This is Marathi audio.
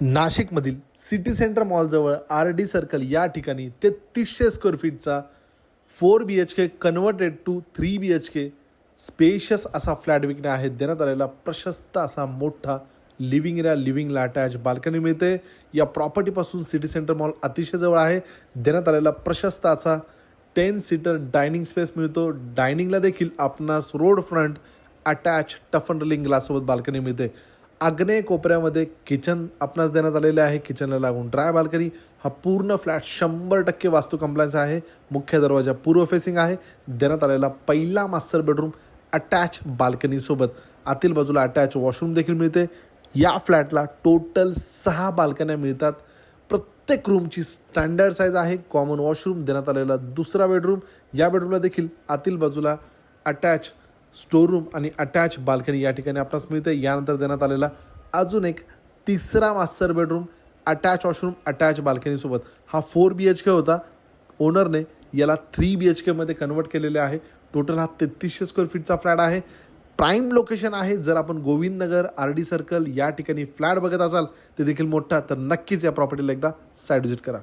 नाशिकमधील सिटी सेंटर मॉलजवळ आर डी सर्कल या ठिकाणी 3300 स्क्वेअर फीटचा 4 BHK converted to 3 BHK spacious असा फ्लॅट विकणे आहे. देण्यात आलेला प्रशस्त असा मोठा लिव्हिंग एरिया, लिव्हिंगला अटॅच बाल्कनी मिळते. या प्रॉपर्टीपासून सिटी सेंटर मॉल अतिशय जवळ आहे. देण्यात आलेला प्रशस्त असा 10 सीटर डायनिंग स्पेस मिळतो. डायनिंगला देखील आपणास road front attach toughened railing ग्लाससोबत बाल्कनी मिळते. आग्नेय कोपऱ्यामध्ये किचन आपणास देण्यात आलेले आहे. किचनला लागून ड्राय बाल्कनी. हा पूर्ण फ्लॅट 100% वास्तू कंप्लायन्स आहे. मुख्य दरवाजा पूर्व फेसिंग आहे. देण्यात आलेला पहिला मास्टर बेडरूम अटॅच बाल्कनीसोबत आतील बाजूला अटॅच वॉशरूम देखील मिळते. या फ्लॅटला टोटल 6 बाल्कन्या मिळतात. प्रत्येक रूमची स्टँडर्ड साईज आहे. कॉमन वॉशरूम देण्यात आलेला दुसरा बेडरूम. या बेडरूमला देखील आतील बाजूला अटॅच स्टोर रूम आणि अटॅच बाल्कनी या ठिकाणी आपणास मिळते. यानंतर देण्यात आलेला अजून एक तिसरा master bedroom attach washroom attach बाल्कनीसोबत. हा 4 BHK होता. ओनरने याला 3 BHK मध्ये कन्वर्ट केलेले आहे. टोटल हा 3300 स्क्वेअर फीटचा फ्लॅट आहे. प्राईम लोकेशन आहे. जर आपण गोविंदनगर आर डी सर्कल या ठिकाणी फ्लॅट बघत असाल ते देखील मोठा, तर नक्कीच या प्रॉपर्टीला एकदा साईट व्हिजिट करा.